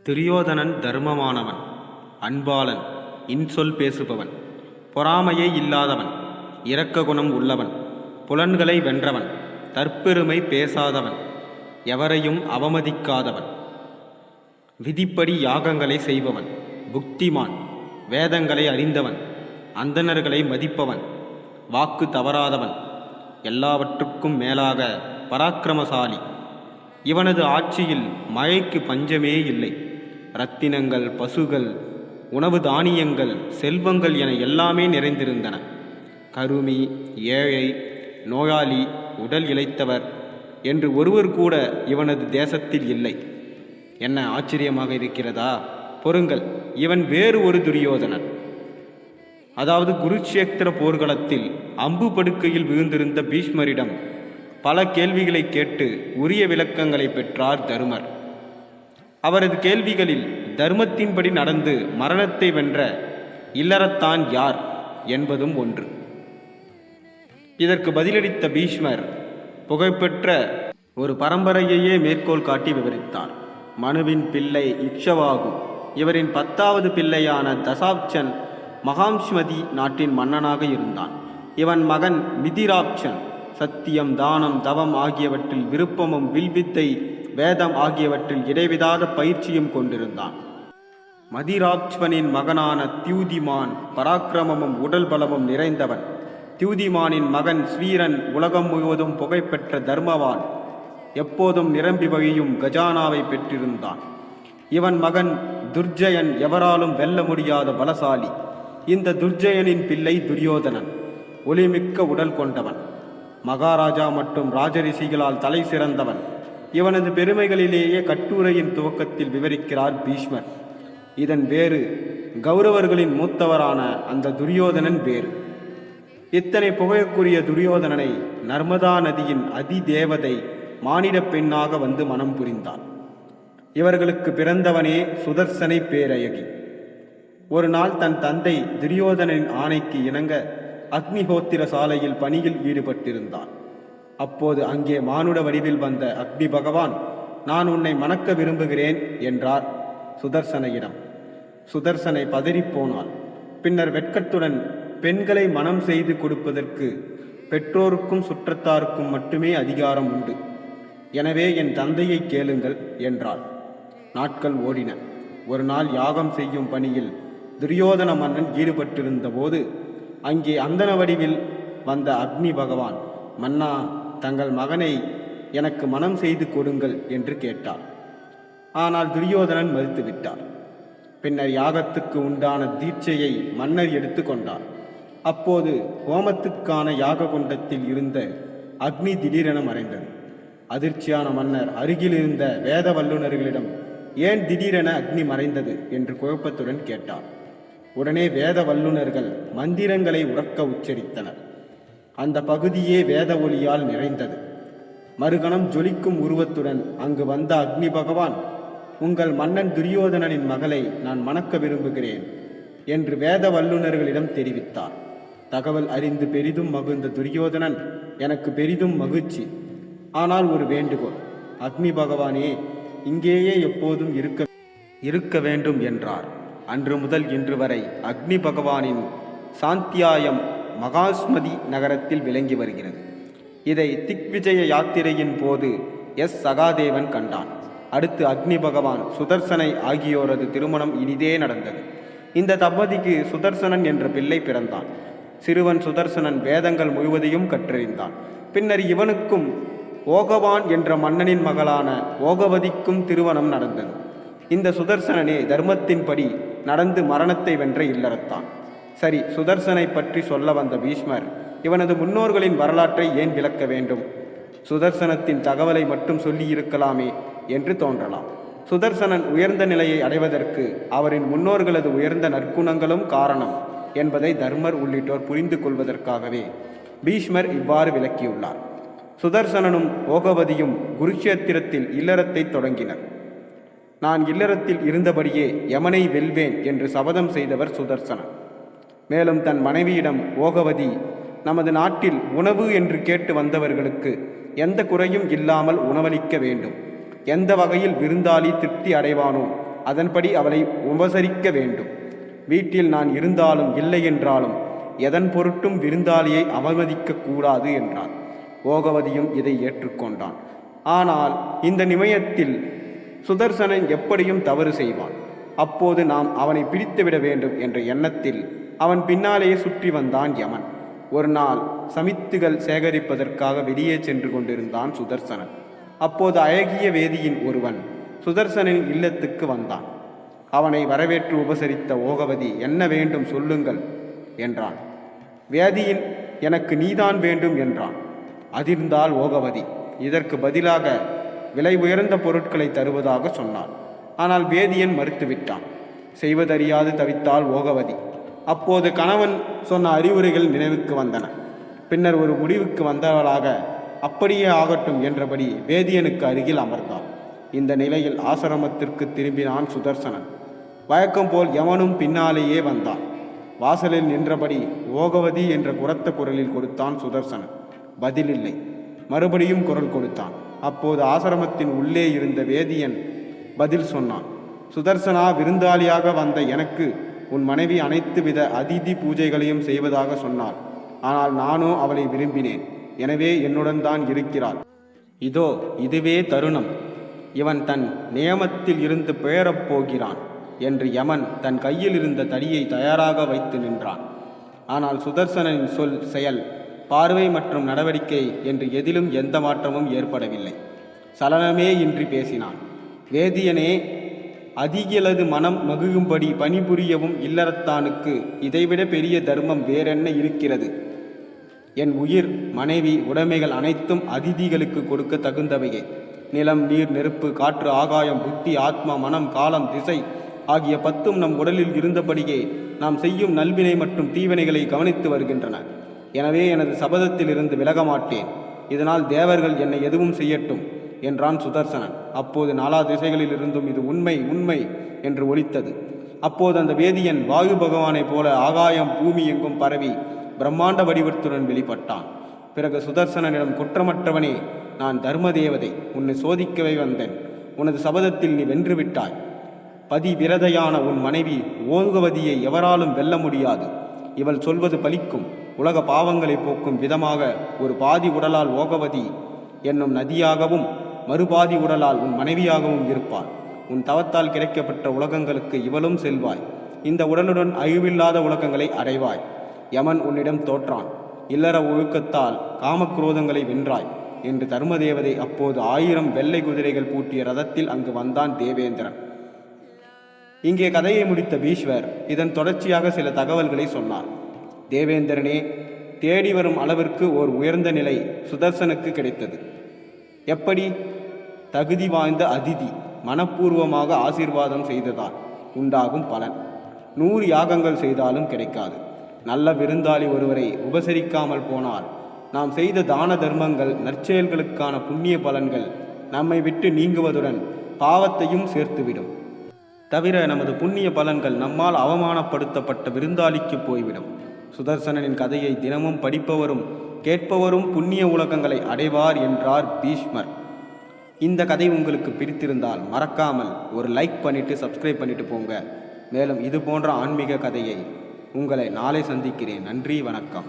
துரியோதனன் தர்மமானவன், அன்பாளன், இன்சொல் பேசுபவன், பொறாமையே இல்லாதவன், இரக்க குணம் உள்ளவன், புலன்களை வென்றவன், தற்பெருமை பேசாதவன், எவரையும் அவமதிக்காதவன், விதிப்படி யாகங்களை செய்பவன், புக்திமான், வேதங்களை அறிந்தவன், அந்தணர்களை மதிப்பவன், வாக்கு தவறாதவன், எல்லாவற்றுக்கும் மேலாக பராக்கிரமசாலி. இவனது ஆட்சியில் மழைக்கு பஞ்சமே இல்லை. இரத்தினங்கள், பசுகள், உணவு தானியங்கள், செல்வங்கள் என எல்லாமே நிறைந்திருந்தன. கருமி, ஏழை, நோயாளி, உடல் இளைத்தவர் என்று ஒருவர் கூட இவனது தேசத்தில் இல்லை. என்ன ஆச்சரியமாக இருக்கிறதா? பொறுங்கள், இவன் வேறு ஒரு துரியோதனன். அதாவது குருட்சேத்திர போர்க்களத்தில் அம்பு படுக்கையில் விழுந்திருந்த பீஷ்மரிடம் பல கேள்விகளை கேட்டு உரிய விளக்கங்களை பெற்றார் தருமர். அவரது கேள்விகளில் தர்மத்தின்படி நடந்து மரணத்தை வென்ற இல்லறத்தான் யார் என்பதும் ஒன்று. இதற்கு பதிலளித்த பீஷ்மர் புகழ்பெற்ற ஒரு பரம்பரையையே மேற்கோள் காட்டி விவரித்தார். மனுவின் பிள்ளை இக்ஷவாகு, இவரின் 10வது பிள்ளையான தசாப்சன் மகாம்ஸ்மதி நாட்டின் மன்னனாக இருந்தான். இவன் மகன் மிதிராப்சன் சத்தியம், தானம், தவம் ஆகியவற்றில் விருப்பமும், வில்வித்தை, வேதம் ஆகியவற்றில் இடைவிடாத பயிற்சியும் கொண்டிருந்தான். மதிராப்சனின் மகனான தியூதிமான் பராக்கிரமமும் உடல் பலமும் நிறைந்தவன். தியூதிமானின் மகன் ஸ்வீரன் உலகம் முழுவதும் புகழ்பெற்ற தர்மவான், எப்போதும் நிரம்பி வழியும் கஜானாவை பெற்றிருந்தான். இவன் மகன் துர்ஜயன் எவராலும் வெல்ல முடியாத பலசாலி. இந்த துர்ஜயனின் பிள்ளை துரியோதனன் ஒளிமிக்க உடல் கொண்டவன். மகாராஜா மற்றும் ராஜரிஷிகளால் தலை சிறந்தவன். இவனது பெருமைகளிலேயே கட்டுரையின் துவக்கத்தில் விவரிக்கிறார் பீஷ்மர். இதன் வேறு கௌரவர்களின் மூத்தவரான அந்த துரியோதனன் வேறு. இத்தனை புகழுக்குரிய துரியோதனனை நர்மதா நதியின் அதிதேவதை மானிட பெண்ணாக வந்து மனம் புரிந்தார். இவர்களுக்கு பிறந்தவனே சுதர்சனை பேரழகி. ஒரு நாள் தன் தந்தை துரியோதனின் ஆணைக்கு இணங்க அக்னிஹோத்திர சாலையில் பணியில் ஈடுபட்டிருந்தான். அப்போது அங்கே மானுட வடிவில் வந்த அக்னி பகவான், நான் உன்னை மணக்க விரும்புகிறேன் என்றார் சுதர்சனையிடம். சுதர்சனை பதறிப்போனாள். பின்னர் வெட்கத்துடன், பெண்களை மனம் செய்து கொடுப்பதற்கு பெற்றோருக்கும் சுற்றத்தாருக்கும் மட்டுமே அதிகாரம் உண்டு. எனவே என் தந்தையை கேளுங்கள் என்றாள். நாட்கள் ஓடின. ஒரு நாள் யாகம் செய்யும் பணியில் துரியோதன மன்னன் ஈடுபட்டிருந்த போது அங்கே அந்தன வடிவில் வந்த அக்னி பகவான், மன்னா, தங்கள் மகனை எனக்கு மனம் செய்து கொடுங்கள் என்று கேட்டார். ஆனால் துரியோதனன் மறுத்துவிட்டார். பின்னர் யாகத்துக்கு உண்டான தீட்சையை மன்னர் எடுத்து கொண்டார். அப்போது ஹோமத்துக்கான யாக குண்டத்தில் இருந்த அக்னி திடீரென மறைந்தது. அதிர்ச்சியான மன்னர் அருகில் இருந்த வேத வல்லுநர்களிடம் ஏன் திடீரென அக்னி மறைந்தது என்று குழப்பத்துடன் கேட்டார். உடனே வேத வல்லுநர்கள் மந்திரங்களை உறக்க உச்சரித்தனர். அந்த பகுதியே வேத ஒளியால் நிறைந்தது. மறுகணம் ஜொலிக்கும் உருவத்துடன் அங்கு வந்த அக்னி பகவான், உங்கள் மன்னன் துரியோதனனின் மகளை நான் மணக்க விரும்புகிறேன் என்று வேத வல்லுநர்களிடம் தெரிவித்தார். தகவல் அறிந்து பெரிதும் மகிழ்ந்த துரியோதனன், எனக்கு பெரிதும் மகிழ்ச்சி, ஆனால் ஒரு வேண்டுகோள், அக்னி பகவானே இங்கேயே எப்போதும் இருக்க வேண்டும் என்றார். அன்று முதல் இன்று வரை அக்னி பகவானின் சாந்தியாயம் மகாஸ்மதி நகரத்தில் விளங்கி வருகிறது. இதை திக்விஜய யாத்திரையின் போது சகாதேவன் கண்டான். அடுத்து அக்னி பகவான், சுதர்சனை ஆகியோரது திருமணம் இனிதே நடந்தது. இந்த தம்பதிக்கு சுதர்சனன் என்ற பிள்ளை பிறந்தான். சிறுவன் சுதர்சனன் வேதங்கள் முழுவதையும் கற்றறிந்தான். பின்னர் இவனுக்கும் ஓகவான் என்ற மன்னனின் மகளான ஓகவதிக்கும் திருமணம் நடந்தது. இந்த சுதர்சனனே தர்மத்தின்படி நடந்து மரணத்தை வென்ற இல்லறத்தான். சரி, சுதர்சனை பற்றி சொல்ல வந்த பீஷ்மர், இவனது முன்னோர்களின் வரலாற்றை ஏன் விளக்க வேண்டும்? சுதர்சனத்தின் தகவலை மட்டும் சொல்லி இருக்கலாமே என்று தோன்றலாம். சுதர்சனன் உயர்ந்த நிலையை அடைவதற்கு அவரின் முன்னோர்களது உயர்ந்த நற்குணங்களும் காரணம் என்பதை தர்மர் உள்ளிட்டோர் புரிந்து கொள்வதற்காகவே பீஷ்மர் இவ்வாறு விளக்கியுள்ளார். சுதர்சனனும் ஓகவதியும் குருட்சேத்திரத்தில் இல்லறத்தை தொடங்கினர். நான் இல்லறத்தில் இருந்தபடியே யமனை வெல்வேன் என்று சபதம் செய்தவர் சுதர்சனன். மேலும் தன் மனைவியிடம், ஓகவதி, நமது நாட்டில் உணவு என்று கேட்டு வந்தவர்களுக்கு எந்த குறையும் இல்லாமல் உணவளிக்க வேண்டும். எந்த வகையில் விருந்தாளி திருப்தி அடைவானோ அதன்படி அவளை உபசரிக்க வேண்டும். வீட்டில் நான் இருந்தாலும் இல்லை என்றாலும் எதன் பொருட்டும் விருந்தாளியை அவமதிக்க கூடாது என்றார். ஓகவதியும் இதை ஏற்றுக்கொண்டான். ஆனால் இந்த நிமயத்தில் சுதர்சனன் எப்படியும் தவறு செய்வான். அப்போது நாம் அவனை பிடித்துவிட வேண்டும் என்ற எண்ணத்தில் அவன் பின்னாலேயே சுற்றி வந்தான் யமன். ஒரு நாள் சமித்துகள் சேகரிப்பதற்காக வெளியே சென்று கொண்டிருந்தான் சுதர்சனன். அப்போது அழகிய வேதியின் ஒருவன் சுதர்சனின் இல்லத்துக்கு வந்தான். அவனை வரவேற்று உபசரித்த ஓகவதி, என்ன வேண்டும் சொல்லுங்கள் என்றான். வேதியின், எனக்கு நீதான் வேண்டும் என்றான். அதிர்ந்தாள் ஓகவதி. இதற்கு பதிலாக விலை உயர்ந்த பொருட்களை தருவதாக சொன்னாள். ஆனால் வேதியன் மறுத்துவிட்டான். செய்வதறியாது தவித்தாள் ஓகவதி. அப்போது கணவன் சொன்ன அறிவுரைகள் நினைவுக்கு வந்தன. பின்னர் ஒரு முடிவுக்கு வந்தவளாக அப்படியே ஆகட்டும் என்றபடி வேதியனுக்கு அருகில் அமர்ந்தாள். இந்த நிலையில் ஆசிரமத்திற்கு திரும்பினான் சுதர்சனன். வழக்கம் போல் யமனும் பின்னாலேயே வந்தான். வாசலில் நின்றபடி ஓகவதி என்ற குரத்த குரலில் கொடுத்தான் சுதர்சனன். பதிலில்லை. மறுபடியும் குரல் கொடுத்தான். அப்போது ஆசிரமத்தின் உள்ளே இருந்த வேதியன் பதில் சொன்னான். சுதர்சனா, விருந்தாளியாக வந்த எனக்கு உன் மனைவி அனைத்து வித அதிதி பூஜைகளையும் செய்வதாக சொன்னாள். ஆனால் நானோ அவளை விரும்பினேன். எனவே என்னுடன் தான் இருக்கிறாள். இதோ இதுவே தருணம். இவன் தன் நியமத்தில் இருந்து பெயரப் போகிறான் என்று யமன் தன் கையில் இருந்த தடியை தயாராக வைத்து நின்றான். ஆனால் சுதர்சனின் சொல், செயல், பார்வை மற்றும் நடவடிக்கை என்று எதிலும் எந்த மாற்றமும் ஏற்படவில்லை. சலனமே இன்றி பேசினான். வேதியனே, அதிகளது மனம் மகிழும்படி பணிபுரியவும் இல்லறத்தானுக்கு இதைவிட பெரிய தர்மம் வேறென்ன இருக்கிறது? என் உயிர், மனைவி, உடைமைகள் அனைத்தும் அதிதிகளுக்கு கொடுக்க தகுந்தவையே. நிலம், நீர், நெருப்பு, காற்று, ஆகாயம், புத்தி, ஆத்மா, மனம், காலம், திசை ஆகிய 10 நம் உடலில் இருந்தபடியே நாம் செய்யும் நல்வினை மற்றும் தீவினைகளை கவனித்து வருகின்றன. எனவே எனது சபதத்தில் இருந்து விலக மாட்டேன். இதனால் தேவர்கள் என்னை எதுவும் செய்யட்டும் என்றான் சுதர்சனன். அப்போது 4 திசைகளில் இருந்தும் இது உண்மை, உண்மை என்று ஒலித்தது. அப்போது அந்த வேதியன் வாயு பகவானைப் போல ஆகாயம் பூமி எங்கும் பரவி பிரம்மாண்ட வடிவத்துடன் வெளிப்பட்டான். பிறகு சுதர்சனனிடம், குற்றமற்றவனே, நான் தர்ம தேவதை, உன்னை சோதிக்கவே வந்தேன். உனது சபதத்தில் நீ வென்றுவிட்டாய். பதிவிரதையான உன் மனைவி ஓகவதியை எவராலும் வெல்ல முடியாது. இவள் சொல்வது பலிக்கும். உலக பாவங்களை போக்கும் விதமாக ஒரு பாதி உடலால் ஓகவதி என்னும் நதியாகவும் மறுபாதி உடலால் உன் மனைவியாகவும் இருப்பாள். உன் தவத்தால் கிடைக்கப்பட்ட உலகங்களுக்கு இவளும் செல்வாய். இந்த உடலுடன் அழிவில்லாத உலகங்களை அடைவாய். யமன் உன்னிடம் தோற்றான். இல்லற ஒழுக்கத்தால் காமக்ரோதங்களை வென்றாய் என்று தர்மதேவதை அப்போது 1000 வெள்ளை குதிரைகள் பூட்டிய ரதத்தில் அங்கு வந்தான் தேவேந்திரன். இங்கே கதையை முடித்த பீஷ்வர் இதன் தொடர்ச்சியாக சில தகவல்களை சொன்னார். தேவேந்திரனே, தேடி வரும் அளவிற்கு ஓர் உயர்ந்த நிலை சுதர்சனுக்கு கிடைத்தது. எப்படி? தகுதி வாய்ந்த அதிதி மனப்பூர்வமாக ஆசீர்வாதம் செய்ததால் உண்டாகும் பலன் 100 யாகங்கள் செய்தாலும் கிடைக்காது. நல்ல விருந்தாளி ஒருவரை உபசரிக்காமல் போனால் நாம் செய்த தான தர்மங்கள், நற்செயல்களுக்கான புண்ணிய பலன்கள் நம்மை விட்டு நீங்குவதுடன் பாவத்தையும் சேர்த்துவிடும். தவிர நமது புண்ணிய பலன்கள் நம்மால் அவமானப்படுத்தப்பட்ட விருந்தாளிக்கு போய்விடும். சுதர்சனனின் கதையை தினமும் படிப்பவரும் கேட்பவரும் புண்ணிய உலகங்களை அடைவார் என்றார் பீஷ்மர். இந்த கதை உங்களுக்கு பிடித்திருந்தால் மறக்காமல் ஒரு லைக் பண்ணிட்டு சப்ஸ்கிரைப் பண்ணிட்டு போங்க. மேலும் இது போன்ற ஆன்மீக கதையை உங்களை நாளை சந்திக்கிறேன். நன்றி, வணக்கம்.